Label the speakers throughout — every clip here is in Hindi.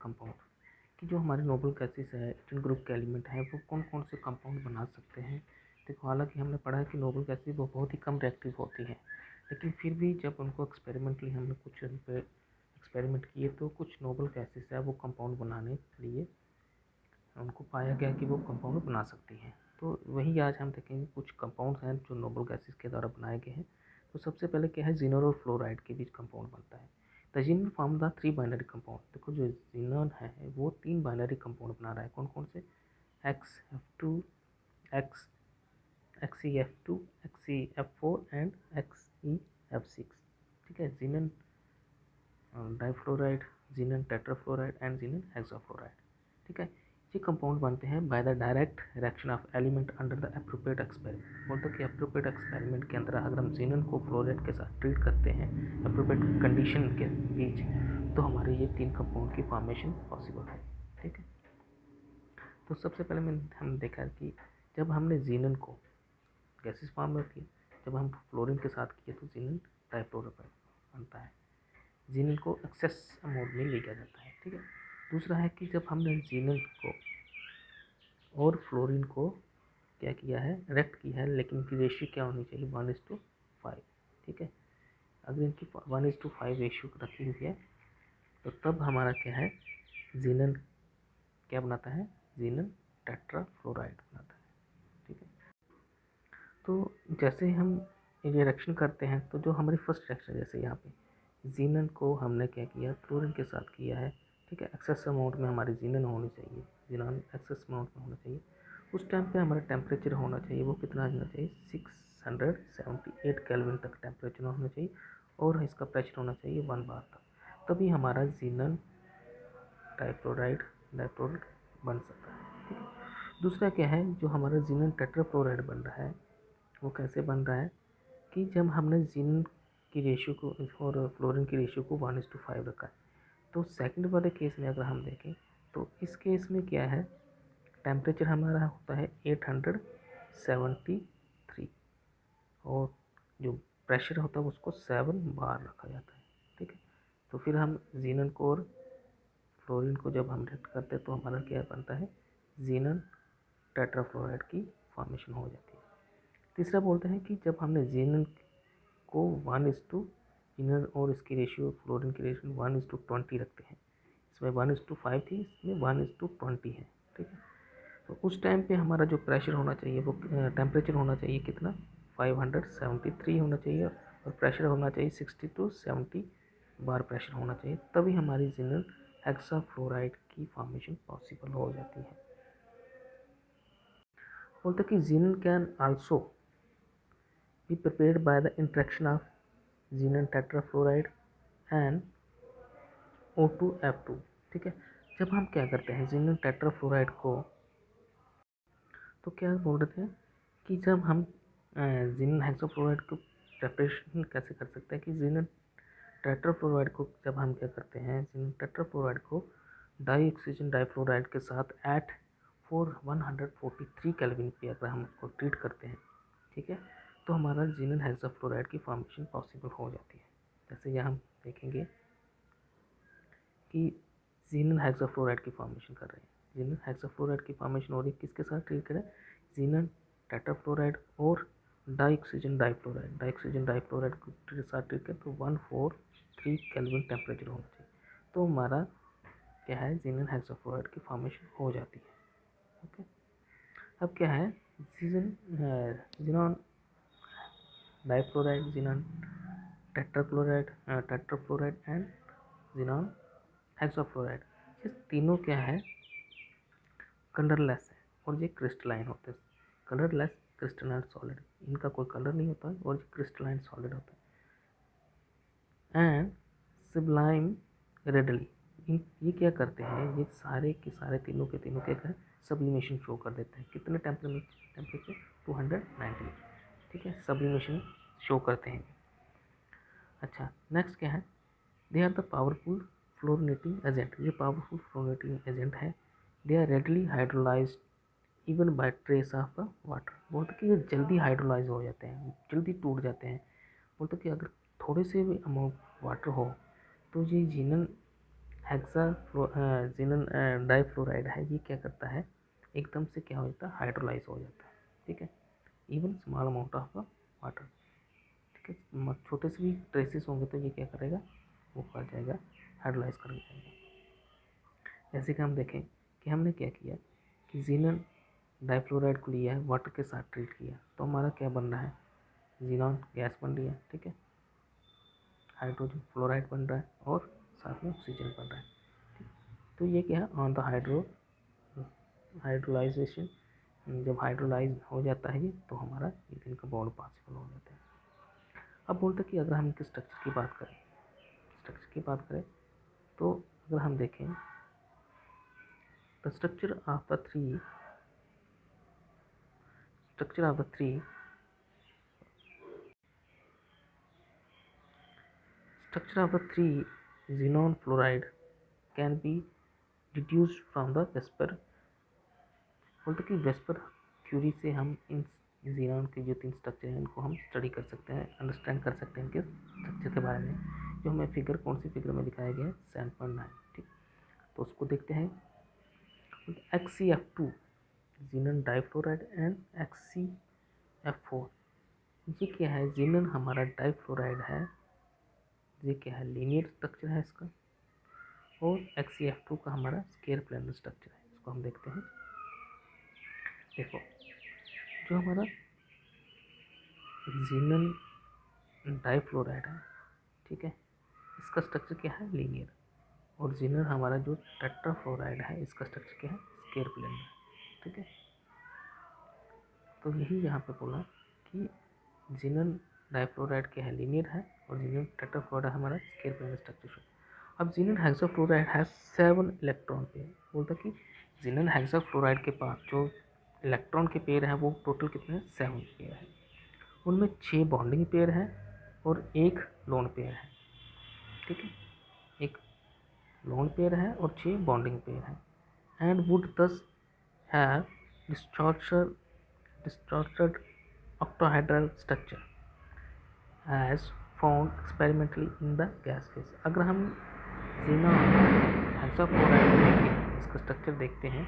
Speaker 1: कंपाउंड, कि जो हमारे नोबल गैसेस है, एटॉमिक ग्रुप के एलिमेंट हैं, वो कौन कौन से कंपाउंड बना सकते हैं। देखो, हालांकि हमने पढ़ा है कि नोबल गैसेस वो बहुत ही कम रिएक्टिव होती हैं, लेकिन फिर भी जब उनको एक्सपेरिमेंटली हमने कुछ उन पर एक्सपेरिमेंट किए तो कुछ नोबल गैसेस है वो कंपाउंड बनाने के लिए उनको पाया गया कि वो कंपाउंड बना सकती हैं। तो वही आज हम देखेंगे कुछ कंपाउंड्स हैं जो नोबल गैसेस के द्वारा बनाए गए हैं। तो सबसे पहले क्या है, जिनन और फ्लोराइड के बीच कंपाउंड बनता है। The xenon form the 3 binary compound. देखो, जो जिनन है वो 3 बाइनरी कंपाउंड बना रहा है। कौन कौन से? XF2, X XeF2, XeF4 and XeF6। ठीक है, जिनन डाइफ्लोराइड, जिनन टेट्राफ्लोराइड एंड जिनन हेक्साफ्लोराइड। ठीक है, ये कंपाउंड बनते हैं by the direct reaction of element under the appropriate experiment. बोलते कि एप्रोप्रिएट एक्सपेरिमेंट के अंदर अगर हम जिनन को फ्लोराइड के साथ ट्रीट करते हैं एप्रोप्रिएट कंडीशन के बीच, तो हमारे ये 3 कंपाउंड की फॉर्मेशन पॉसिबल है। ठीक है, तो सबसे पहले हम देखा कि जब हमने जिनन को गैसेस फॉर्म में किया, जब हम फ्लोरीन के साथ किए तो जिनन डाइफ्लोराइड बनता है। जिनन को एक्सेस मोड में लिया जाता है। ठीक है, दूसरा है कि जब हमने जिनन को और फ्लोरीन को क्या किया है, रिएक्ट किया है, लेकिन इनकी रेशियो क्या होनी चाहिए, 1:5। ठीक है, अगर इनकी 1:5 रेशियो रखी हुई है तो तब हमारा क्या है, जिनन क्या बनाता है, जिनन टेट्राफ्लोराइड बनाता है। ठीक है, तो जैसे हम रिएक्शन करते हैं तो जो हमारी फर्स्ट रिएक्शन, जैसे यहाँ पे जिनन को हमने क्या किया, फ्लोरीन के साथ किया है। ठीक है, एक्सेस अमाउंट में हमारी जिनन होनी चाहिए, जिनन एक्सेस अमाउंट में होना चाहिए। उस टाइम पे हमारा टेम्परेचर होना चाहिए, वो कितना होना चाहिए, 678 केल्विन तक टेम्परेचर होना चाहिए, और इसका प्रेशर होना चाहिए 1 बार तक। तभी हमारा जिनन डाइफ्लोराइड बन सकता है। ठीक है, दूसरा क्या है, जो हमारा जिनन टेट्राफ्लोराइड बन रहा है वो कैसे बन रहा है कि जब हमने जिनन की रेशियो को और फ्लोरीन की रेशियो को 1:5 रखा है। तो सेकंड वाले केस में अगर हम देखें तो इस केस में क्या है, टेम्परेचर हमारा होता है 873, और जो प्रेशर होता है उसको 7 बार रखा जाता है। ठीक है, तो फिर हम जिनन को और फ्लोरीन को जब हम रिएक्ट करते हैं तो हमारा क्या बनता है, जिनन टेट्राफ्लोराइड की फॉर्मेशन हो जाती है। तीसरा बोलते हैं कि जब हमने जिनन को 1:, जिनन और इसकी रेशियो फ्लोरीन की रेशियो 1:20 रखते हैं। इसमें 1:5 थी, इसमें 1:20 है। ठीक है, तो उस टाइम पे हमारा जो प्रेशर होना चाहिए वो टेम्परेचर होना चाहिए कितना, 573 होना चाहिए, और प्रेशर होना चाहिए 60 to 70 बार प्रेशर होना चाहिए, तभी हमारी जिनन हेक्साफ्लोराइड की फॉर्मेशन पॉसिबल हो जाती है। बोलते कि xenon can also be prepared by the interaction of xenon tetrafluoride and O2F2। ठीक है, जब हम क्या करते हैं जिनन टेट्राफ्लोराइड को, तो क्या बोल रहे थे कि जब हम जिनन हेक्साफ्लोराइड को प्रिपरेशन कैसे कर सकते हैं कि जिनन टेट्राफ्लोराइड को जब हम क्या करते हैं, जिनन टेट्राफ्लोराइड को डाइऑक्सीजन डाइफ्लोराइड के साथ एट 143 केल्विन पे अगर हम उसको ट्रीट करते हैं, ठीक है, तो हमारा जिनन हेक्साफ्लोराइड की फॉर्मेशन पॉसिबल हो जाती है। जैसे यहाँ हम देखेंगे कि जिनन हेक्साफ्लोराइड की फॉर्मेशन कर रहे हैं, जिनन हेक्साफ्लोराइड की फॉर्मेशन हो रही है, किसके साथ ट्रीट करें, जिनन टेट्राफ्लोराइड और डाइऑक्सीजन डाइफ्लोराइड के साथ ट्रीट करें तो 143 केल्विन टेम्परेचर होना चाहिए, तो हमारा क्या है, जिनन हेक्साफ्लोराइड की फॉर्मेशन हो जाती है। ओके, अब क्या है, जिनन डाइफ्लोराइड, जिनन टेट्राफ्लोराइड एंड जिनन हेक्साफ्लोराइड, ये तीनों क्या है, कलरलेस है और ये क्रिस्टलाइन होते हैं। कलरलेस क्रिस्टलाइन सॉलिड, इनका कोई कलर नहीं होता है और ये क्रिस्टलाइन सॉलिड होता है। एंड सब्लाइम रेडली, ये क्या करते हैं, ये सारे के सारे तीनों के तीनों क्या करें, सब्लिमेशन शो कर देते हैं। कितने टेम्परेचर 290। ठीक है, सब्लिमेशन शो करते हैं। अच्छा, नेक्स्ट क्या है, they are the powerful fluorinating agent, ये पावरफुल फ्लोरिनेटिंग एजेंट है। They are readily hydrolyse even by trace of the water, बोलते कि ये जल्दी हाइड्रोलाइज हो जाते हैं, जल्दी टूट जाते हैं। बोलते कि अगर थोड़े से भी अमाउंट वाटर हो तो ये जिनन जिनन डाइफ्लोराइड है, ये क्या करता है, एकदम से क्या हो जाता है, हाइड्रोलाइज हो जाता है, ठीक है, even small amount of water, ठीक है, छोटे से भी ट्रेसेस होंगे तो ये क्या करेगा, वो कर जाएगा, हाइड्रोलाइज कर जाएगा। जैसे कि हम देखें कि हमने क्या किया कि जिनन डाइफ्लोराइड को लिया है, वाटर के साथ ट्रीट किया, तो हमारा क्या बन रहा है, जिनॉन गैस बन रही है, ठीक है, हाइड्रोजन फ्लोराइड बन रहा है और साथ में ऑक्सीजन बन रहा है, ठीक। तो ये क्या है, ऑन द हाइड्रोलाइजेशन, जब हाइड्रोलाइज हो जाता है ये, तो हमारा इथेन का बॉन्ड पॉसिबल हो जाता है। अब बोलते कि अगर हम इनके स्ट्रक्चर की बात करें तो अगर हम देखें the structure of the three xenon fluoride can be deduced from the VSEPR, बोलते कि वेस्पर थ्योरी से हम इन जीनॉन के जो 3 स्ट्रक्चर हैं इनको हम स्टडी कर सकते हैं, अंडरस्टैंड कर सकते हैं इनके स्ट्रक्चर के बारे में, जो हमें फिगर कौन सी फिगर में दिखाया गया है, 7.9, ठीक। तो उसको देखते हैं, XCF2 जीनन डाइफ्लोराइड एंड XCF4, ये क्या है, जीनन हमारा डाइफ्लोराइड है, ये क्या है, लीनियर स्ट्रक्चर है इसका, और XCF2 का हमारा स्केयर प्लेनर स्ट्रक्चर है। इसको हम देखते हैं, देखो जो हमारा जीनन डाइफ्लोराइड है, ठीक है, इसका स्ट्रक्चर क्या है, लीनियर, और जीनन हमारा जो टेट्राफ्लोराइड है, इसका स्ट्रक्चर क्या है, स्केयर प्लेनर, ठीक है। तो यही यहाँ पे बोला कि जीनन डाइफ्लोराइड क्या है, लीनियर है, और जीनन टेट्राफ्लोराइड हमारा स्केयर प्लेनर स्ट्रक्चर। अब जीनन हेक्साफ्लोराइड हैज 7 इलेक्ट्रॉन पेयर, बोलता कि जीनन हेक्साफ्लोराइड के पास जो इलेक्ट्रॉन के पेयर हैं वो टोटल कितने हैं, 7 पेयर है, उनमें 6 बॉन्डिंग पेयर है और 1 लोन पेयर है, ठीक है, एक लोन पेयर है और 6 बॉन्डिंग पेयर है, एंड वुड दस have distorted octahedral structure as found experimentally in the gas phase। अगर हम xenon हेक्साफ्लोराइड को देखें, इसका स्ट्रक्चर देखते हैं,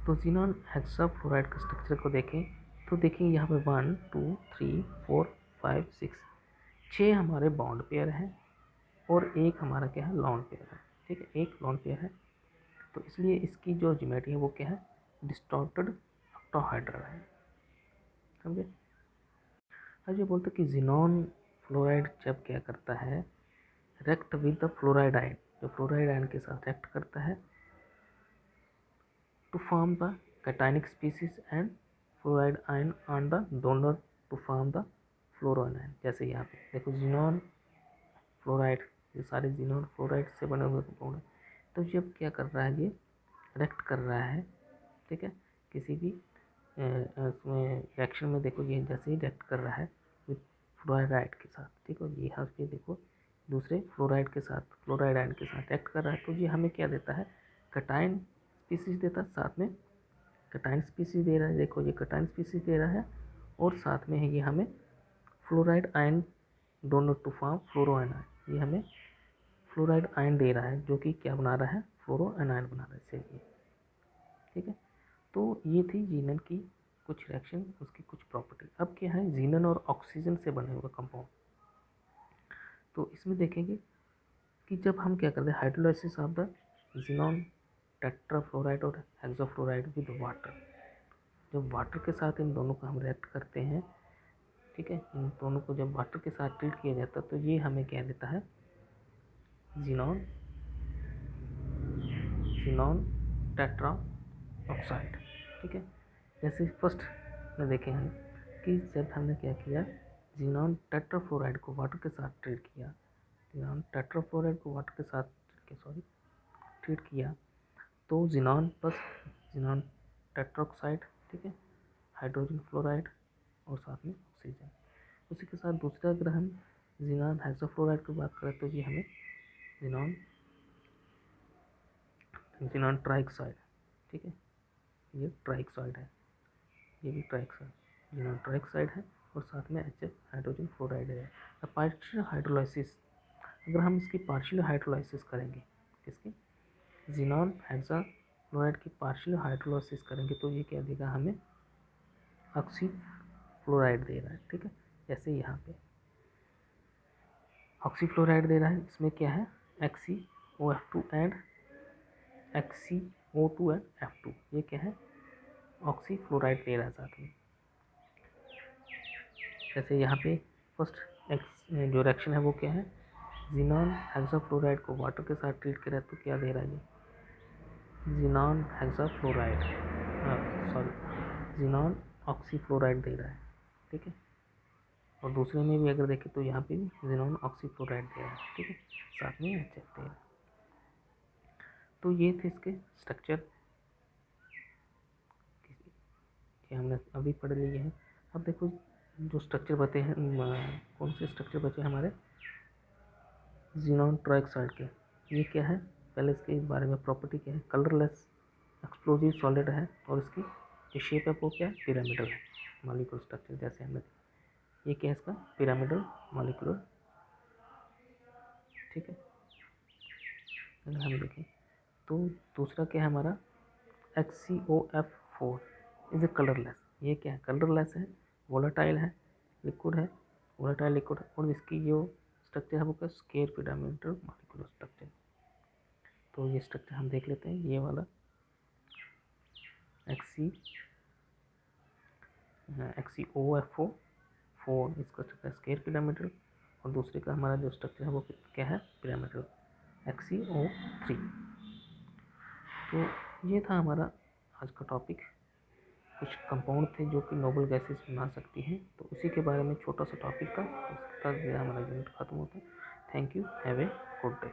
Speaker 1: तो xenon हेक्साफ्लोराइड का स्ट्रक्चर को देखें तो देखिए यहाँ पे 1 2 3 4 5 6 6 हमारे बॉन्ड पेयर हैं और एक हमारा क्या है, लॉन पेयर है, ठीक है, एक लॉन पेयर है, तो इसलिए इसकी जो ज्योमेट्री है वो क्या है, डिस्टॉर्टेड ऑक्टाहेड्रल है, समझे। अब ये बोलते कि जिनॉन फ्लोराइड जब क्या करता है, react with the fluoride ion, जो फ्लोराइड आयन के साथ रेक्ट करता है, to form the cationic species and fluoride ion on the donor to form the fluorine ion. जैसे यहाँ पे देखो जिनॉन फ्लोराइड, ये सारे जिनॉन फ्लोराइड से बने हुए कंपाउंड है, तो जब क्या कर रहा है, ये रेक्ट कर रहा है, ठीक है, किसी भी उसमें रिएक्शन में देखो ये जैसे ही रिएक्ट कर रहा है विथ फ्लोराइड के साथ, ठीक है, ये यहाँ पे देखो दूसरे फ्लोराइड के साथ, फ्लोराइड आयन के साथ रिएक्ट कर रहा है, तो ये हमें क्या देता है, कैटायन स्पीसीज देता है, साथ में कैटायन स्पीसीज दे रहा है, देखो ये कैटायन स्पीसीज दे रहा है, और साथ में है ये हमें फ्लोराइड आयन दोनों टू फॉर्म फ्लोरो आयन, ये हमें फ्लोराइड आयन दे रहा है जो कि क्या बना रहा है, फ्लोरो आयन बना रहा है इससे ये, ठीक है। तो ये थी जीनन की कुछ रिएक्शन, उसकी कुछ प्रॉपर्टी। अब क्या है, जीनन और ऑक्सीजन से बने हुए कंपाउंड, तो इसमें देखेंगे कि जब हम क्या करते हैं, hydrolysis of the xenon tetrafluoride और हेक्साफ्लोराइड विद वाटर, जब वाटर के साथ इन दोनों को हम रिएक्ट करते हैं, ठीक है, इन दोनों को जब वाटर के साथ ट्रीट किया जाता है तो ये हमें क्या देता है, जीनॉन जीनॉन टेट्रा ऑक्साइड, ठीक है। जैसे फर्स्ट में देखे हैं कि जब हमने क्या किया, जीनॉन टेट्राफ्लोराइड को वाटर के साथ ट्रीट किया, जीनॉन टेट्राफ्लोराइड को वाटर के साथ ट्रीट किया, तो जीनॉन प्लस जीनॉन टेट्राऑक्साइड, ठीक है, हाइड्रोजन फ्लोराइड और साथ में ऑक्सीजन। उसी के साथ दूसरा अगर हम जीनॉन हेक्साफ्लोराइड की बात करें तो ये हमें जीनॉन जीनॉन ट्राइऑक्साइड, ठीक है, ये ट्राइऑक्साइड है, ये भी ट्राइऑक्साइड, जीनॉन ट्राइऑक्साइड है, और साथ में HF हाइड्रोजन फ्लोराइड है। द पार्शियल हाइड्रोलाइसिस अगर हम इसकी पार्शियल हाइड्रोलाइसिस करेंगे, किसकी, जिनॉन हेक्साफ्लोराइड की पार्शियल हाइड्रोलाइसिस करेंगे तो ये क्या देगा हमें, ऑक्सीफ्लोराइड दे रहा है। ठीक है, जैसे यहाँ पे ऑक्सीफ्लोराइड दे रहा है, इसमें क्या है, XeOF2 and XeO2 and F2, ये क्या है, ऑक्सीफ्लोराइड दे रहा है साथ में। जैसे यहाँ पे फर्स्ट जो रिएक्शन है वो क्या है, जिनॉन हेक्साफ्लोराइड को वाटर के साथ ट्रीट करें तो क्या दे रहा है, ये जिनॉन हेक्साफ्लोराइड, जिनॉन ऑक्सीफ्लोराइड दे रहा है। ठीक है, और दूसरे में भी अगर देखें तो यहाँ पे भी जिनॉन ऑक्सीफ्लोराइड दे रहा है। ठीक है, साथ में HF दे रहा है। तो ये थे इसके स्ट्रक्चर, ये हमने अभी पढ़ लिए हैं। अब देखो जो स्ट्रक्चर बचे हैं, कौन से स्ट्रक्चर बचे हमारे, जिनॉन ट्राइऑक्साइड के, ये क्या है, पहले इसके बारे में प्रॉपर्टी क्या है, कलरलेस एक्सप्लोजिव सॉलिड है, और इसकी जो शेप है वो क्या है, पिरामिडल है मॉलिक्यूलर स्ट्रक्चर, जैसे हमने, ये क्या है इसका, पिरामिडल मॉलिक्यूलर। ठीक है, अगर हम देखें तो दूसरा क्या है हमारा, XeOF4 इज ए कलरलेस, ये क्या है, कलरलेस है, वोलेटाइल है, लिक्विड है, वोलेटाइल लिक्विड, और इसकी जो स्ट्रक्चर है वो क्या, स्केयर पिरामिडल मॉलिक्यूलर स्ट्रक्चर। तो ये स्ट्रक्चर हम देख लेते हैं, ये वाला XeOF4 इसका स्ट्रक्चर स्केयर पिरामिडल, और दूसरे का हमारा जो स्ट्रक्चर है वो क्या है, पिरामिडल XeO3। तो ये था हमारा आज का टॉपिक। कुछ कंपाउंड थे जो कि नोबल गैसेस बना सकती हैं, तो उसी के बारे में छोटा सा टॉपिक था, तो उसके साथ हमारा यूनिट खत्म होता है। Thank you, have a good day.